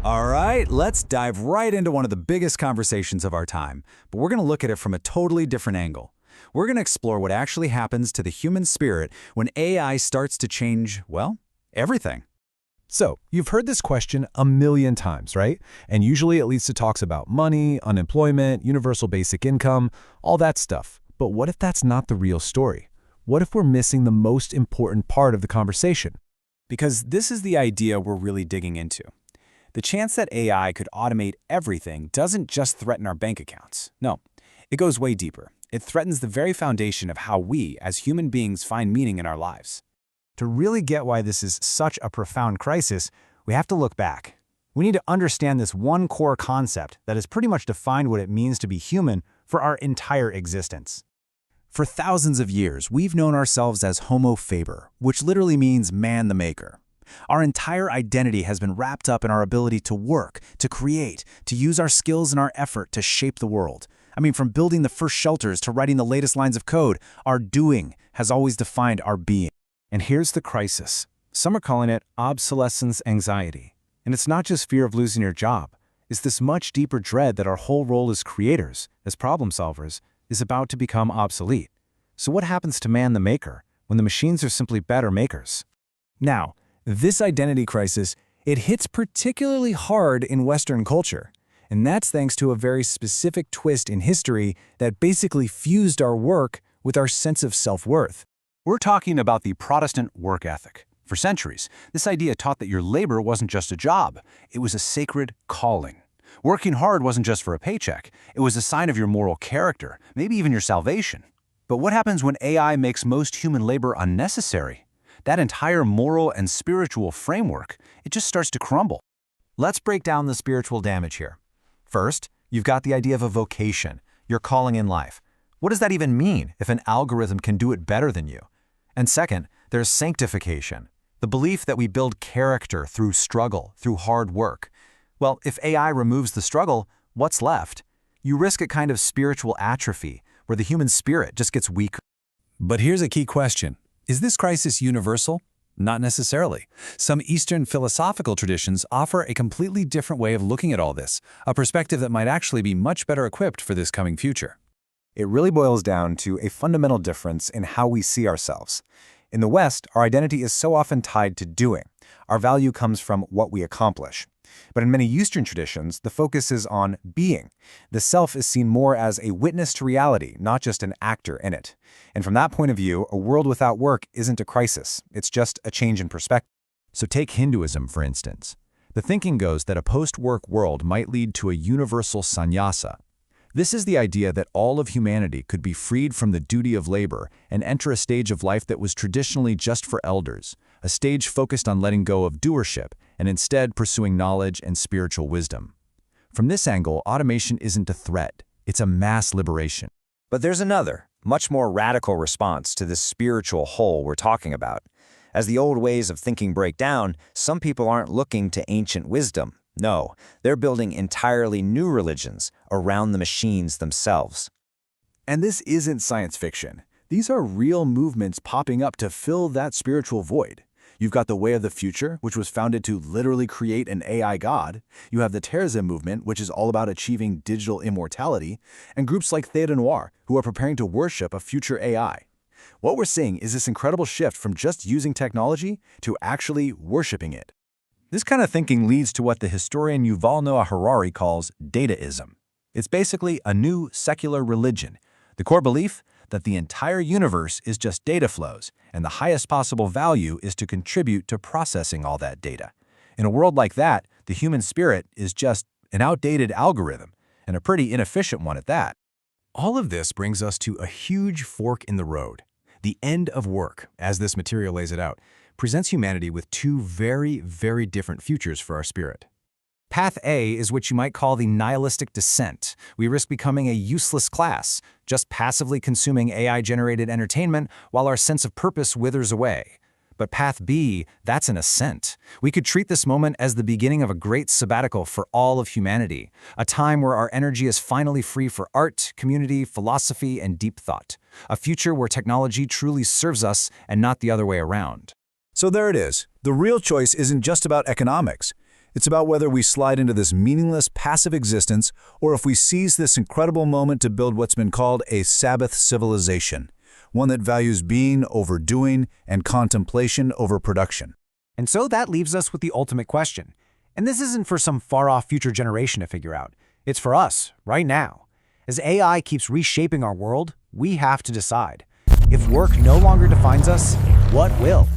All right, let's dive right into one of the biggest conversations of our time, but we're going to look at it from a totally different angle. We're going to explore what actually happens to the human spirit when AI starts to change, well, everything. So, you've heard this question a million times, right? And usually it leads to talks about money, unemployment, universal basic income, all that stuff. But what if that's not the real story? What if we're missing the most important part of the conversation? Because this is the idea we're really digging into. The chance that AI could automate everything doesn't just threaten our bank accounts. No, it goes way deeper. It threatens the very foundation of how we, as human beings, find meaning in our lives. To really get why this is such a profound crisis, we have to look back. We need to understand this one core concept that has pretty much defined what it means to be human for our entire existence. For thousands of years, we've known ourselves as Homo faber, which literally means man the maker. Our entire identity has been wrapped up in our ability to work, to create, to use our skills and our effort to shape the world. I mean, from building the first shelters to writing the latest lines of code, our doing has always defined our being. And here's the crisis. Some are calling it obsolescence anxiety. And it's not just fear of losing your job. It's this much deeper dread that our whole role as creators, as problem solvers, is about to become obsolete. So what happens to man the maker when the machines are simply better makers? Now, this identity crisis, it hits particularly hard in Western culture. And that's thanks to a very specific twist in history that basically fused our work with our sense of self-worth. We're talking about the Protestant work ethic. For centuries, this idea taught that your labor wasn't just a job, it was a sacred calling. Working hard wasn't just for a paycheck, it was a sign of your moral character, maybe even your salvation. But what happens when AI makes most human labor unnecessary? That entire moral and spiritual framework, it just starts to crumble. Let's break down the spiritual damage here. First, you've got the idea of a vocation, your calling in life. What does that even mean if an algorithm can do it better than you? And second, there's sanctification, the belief that we build character through struggle, through hard work. Well, if AI removes the struggle, what's left? You risk a kind of spiritual atrophy, where the human spirit just gets weaker. But here's a key question. Is this crisis universal? Not necessarily. Some Eastern philosophical traditions offer a completely different way of looking at all this, a perspective that might actually be much better equipped for this coming future. It really boils down to a fundamental difference in how we see ourselves. In the West, our identity is so often tied to doing. Our value comes from what we accomplish. But in many Eastern traditions, the focus is on being. The self is seen more as a witness to reality, not just an actor in it. And from that point of view, a world without work isn't a crisis. It's just a change in perspective. So take Hinduism, for instance. The thinking goes that a post-work world might lead to a universal sannyasa. This is the idea that all of humanity could be freed from the duty of labor and enter a stage of life that was traditionally just for elders, a stage focused on letting go of doership and instead pursuing knowledge and spiritual wisdom. From this angle, automation isn't a threat, it's a mass liberation. But there's another, much more radical response to this spiritual hole we're talking about. As the old ways of thinking break down, some people aren't looking to ancient wisdom. No, they're building entirely new religions around the machines themselves. And this isn't science fiction. These are real movements popping up to fill that spiritual void. You've got the Way of the Future, which was founded to literally create an AI god. You have the Terza movement, which is all about achieving digital immortality, and groups like Theta Noir, who are preparing to worship a future AI. What we're seeing is this incredible shift from just using technology to actually worshiping it. This kind of thinking leads to what the historian Yuval Noah Harari calls dataism. It's basically a new secular religion. The core belief that the entire universe is just data flows, and the highest possible value is to contribute to processing all that data. In a world like that, the human spirit is just an outdated algorithm, and a pretty inefficient one at that. All of this brings us to a huge fork in the road. The end of work, as this material lays it out, presents humanity with two very, very different futures for our spirit. Path A is what you might call the nihilistic descent. We risk becoming a useless class, just passively consuming AI-generated entertainment while our sense of purpose withers away. But Path B, that's an ascent. We could treat this moment as the beginning of a great sabbatical for all of humanity, a time where our energy is finally free for art, community, philosophy, and deep thought. A future where technology truly serves us and not the other way around. So there it is. The real choice isn't just about economics. It's about whether we slide into this meaningless, passive existence or if we seize this incredible moment to build what's been called a Sabbath civilization, one that values being over doing and contemplation over production. And so that leaves us with the ultimate question. And this isn't for some far-off future generation to figure out. It's for us, right now. As AI keeps reshaping our world, we have to decide. If work no longer defines us, what will?